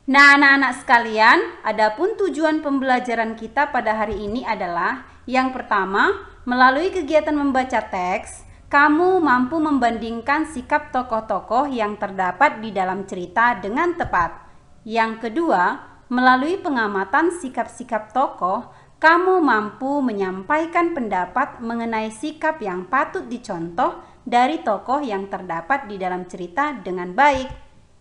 Nah, anak-anak sekalian, adapun tujuan pembelajaran kita pada hari ini adalah yang pertama, melalui kegiatan membaca teks, kamu mampu membandingkan sikap tokoh-tokoh yang terdapat di dalam cerita dengan tepat. Yang kedua, melalui pengamatan sikap-sikap tokoh, kamu mampu menyampaikan pendapat mengenai sikap yang patut dicontoh dari tokoh yang terdapat di dalam cerita dengan baik.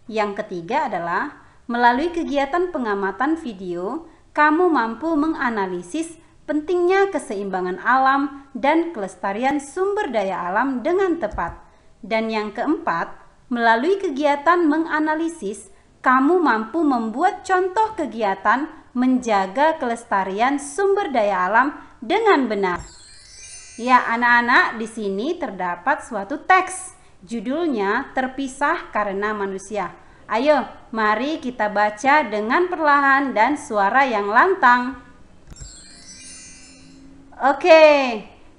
Yang ketiga adalah melalui kegiatan pengamatan video, kamu mampu menganalisis pentingnya keseimbangan alam dan kelestarian sumber daya alam dengan tepat. Dan yang keempat, melalui kegiatan menganalisis, kamu mampu membuat contoh kegiatan menjaga kelestarian sumber daya alam dengan benar. Ya, anak-anak, di sini terdapat suatu teks. Judulnya Terpisah Karena Manusia. Ayo, mari kita baca dengan perlahan dan suara yang lantang. Oke,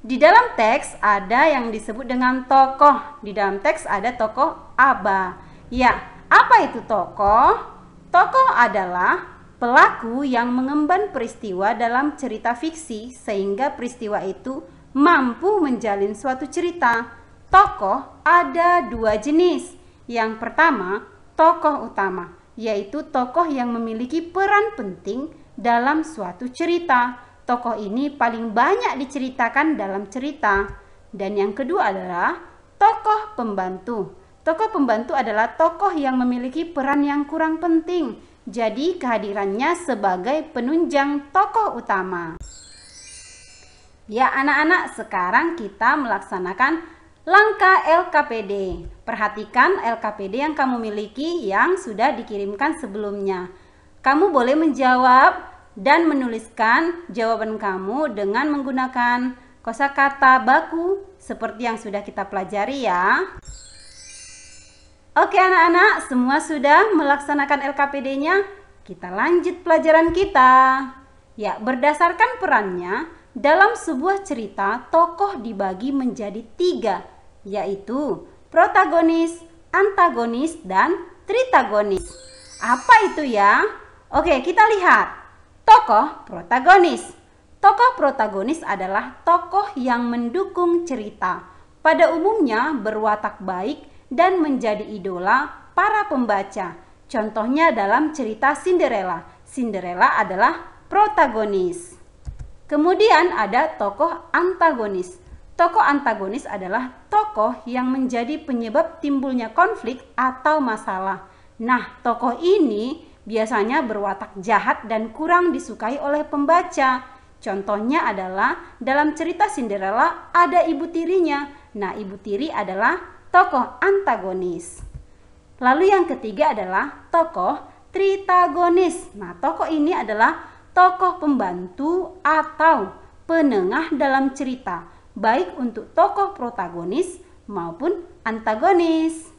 di dalam teks ada yang disebut dengan tokoh. Di dalam teks ada tokoh Aba. Ya, apa itu tokoh? Tokoh adalah pelaku yang mengemban peristiwa dalam cerita fiksi sehingga peristiwa itu mampu menjalin suatu cerita. Tokoh ada dua jenis. Yang pertama, tokoh utama, yaitu tokoh yang memiliki peran penting dalam suatu cerita. Tokoh ini paling banyak diceritakan dalam cerita. Dan yang kedua adalah tokoh pembantu. Tokoh pembantu adalah tokoh yang memiliki peran yang kurang penting. Jadi kehadirannya sebagai penunjang tokoh utama. Ya anak-anak, sekarang kita melaksanakan langkah LKPD. Perhatikan LKPD yang kamu miliki yang sudah dikirimkan sebelumnya. Kamu boleh menjawab dan menuliskan jawaban kamu dengan menggunakan kosakata baku seperti yang sudah kita pelajari ya. Oke anak-anak, semua sudah melaksanakan LKPD-nya? Kita lanjut pelajaran kita. Ya, berdasarkan perannya, dalam sebuah cerita tokoh dibagi menjadi 3, yaitu protagonis, antagonis, dan tritagonis. Apa itu ya? Oke, kita lihat. Tokoh protagonis. Tokoh protagonis adalah tokoh yang mendukung cerita. Pada umumnya berwatak baik dan menjadi idola para pembaca. Contohnya dalam cerita Cinderella. Cinderella adalah protagonis. Kemudian ada tokoh antagonis. Tokoh antagonis adalah tokoh yang menjadi penyebab timbulnya konflik atau masalah. Nah, tokoh ini biasanya berwatak jahat dan kurang disukai oleh pembaca. Contohnya adalah dalam cerita Cinderella ada ibu tirinya. Nah, ibu tiri adalah tokoh antagonis. Lalu yang ketiga adalah tokoh tritagonis. Nah, tokoh ini adalah tokoh pembantu atau penengah dalam cerita, baik untuk tokoh protagonis maupun antagonis.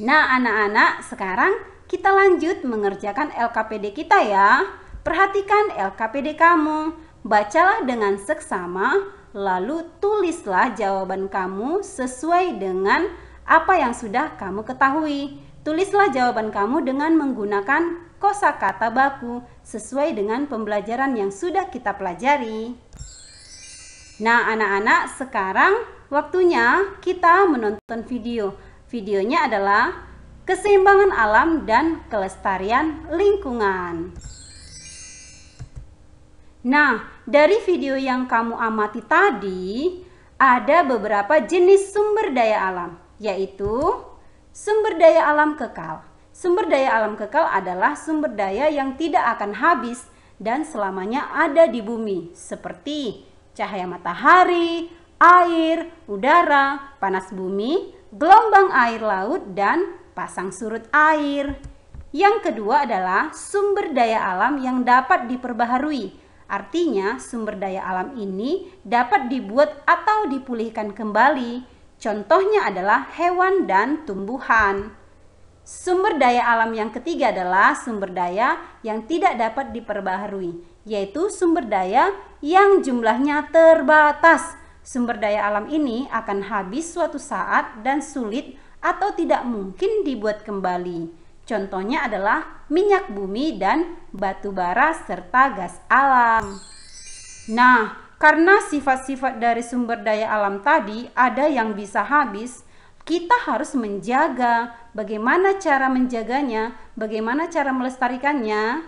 Nah anak-anak, sekarang kita lanjut mengerjakan LKPD kita ya. Perhatikan LKPD kamu, bacalah dengan seksama, lalu tulislah jawaban kamu sesuai dengan apa yang sudah kamu ketahui. Tulislah jawaban kamu dengan menggunakan kosakata baku sesuai dengan pembelajaran yang sudah kita pelajari. Nah anak-anak, sekarang waktunya kita menonton video. Videonya adalah keseimbangan alam dan kelestarian lingkungan. Nah, dari video yang kamu amati tadi, ada beberapa jenis sumber daya alam, yaitu sumber daya alam kekal. Sumber daya alam kekal adalah sumber daya yang tidak akan habis dan selamanya ada di bumi, seperti cahaya matahari, air, udara, panas bumi, gelombang air laut, dan pasang surut air. Yang kedua adalah sumber daya alam yang dapat diperbaharui. Artinya sumber daya alam ini dapat dibuat atau dipulihkan kembali. Contohnya adalah hewan dan tumbuhan. Sumber daya alam yang ketiga adalah sumber daya yang tidak dapat diperbaharui, yaitu sumber daya yang jumlahnya terbatas. Sumber daya alam ini akan habis suatu saat dan sulit atau tidak mungkin dibuat kembali. Contohnya adalah minyak bumi dan batu bara serta gas alam. Nah, karena sifat-sifat dari sumber daya alam tadi ada yang bisa habis, kita harus menjaga. Bagaimana cara menjaganya? Bagaimana cara melestarikannya?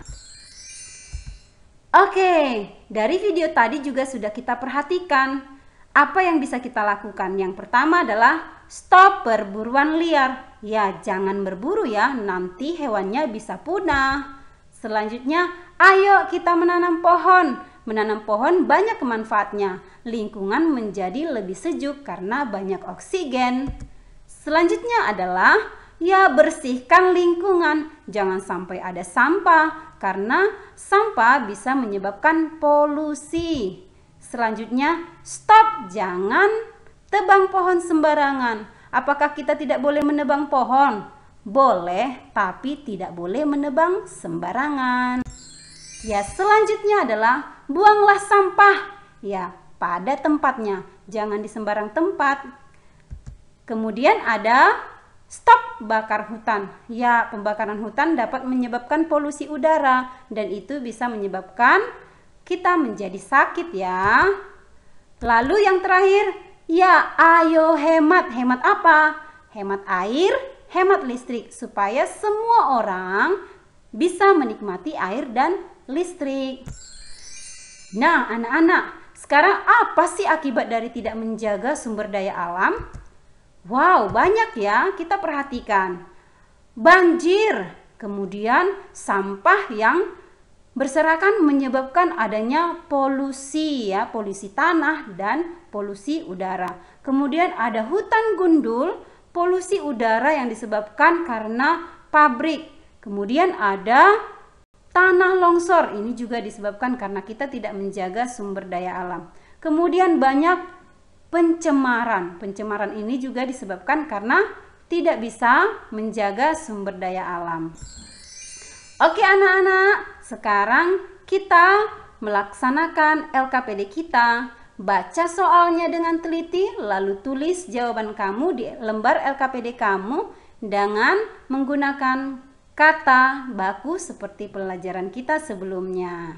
Oke, dari video tadi juga sudah kita perhatikan apa yang bisa kita lakukan. Yang pertama adalah stop perburuan liar. Ya, jangan berburu ya, nanti hewannya bisa punah. Selanjutnya, ayo kita menanam pohon. Menanam pohon banyak manfaatnya. Lingkungan menjadi lebih sejuk karena banyak oksigen. Selanjutnya adalah ya bersihkan lingkungan. Jangan sampai ada sampah karena sampah bisa menyebabkan polusi. Selanjutnya, stop, jangan tebang pohon sembarangan. Apakah kita tidak boleh menebang pohon? Boleh, tapi tidak boleh menebang sembarangan. Ya, selanjutnya adalah buanglah sampah. Ya, pada tempatnya, jangan di sembarang tempat. Kemudian ada stop bakar hutan. Ya, pembakaran hutan dapat menyebabkan polusi udara dan itu bisa menyebabkan kita menjadi sakit ya. Lalu yang terakhir, ya ayo hemat. Hemat apa? Hemat air, hemat listrik supaya semua orang bisa menikmati air dan listrik. Nah, anak-anak, sekarang apa sih akibat dari tidak menjaga sumber daya alam? Wow, banyak ya, kita perhatikan. Banjir, kemudian sampah yang berserakan menyebabkan adanya polusi ya, polusi tanah dan polusi udara. Kemudian ada hutan gundul, polusi udara yang disebabkan karena pabrik. Kemudian ada tanah longsor, ini juga disebabkan karena kita tidak menjaga sumber daya alam. Kemudian banyak pencemaran. Pencemaran ini juga disebabkan karena tidak bisa menjaga sumber daya alam. Oke anak-anak, sekarang kita melaksanakan LKPD kita. Baca soalnya dengan teliti, lalu tulis jawaban kamu di lembar LKPD kamu dengan menggunakan kata baku seperti pelajaran kita sebelumnya.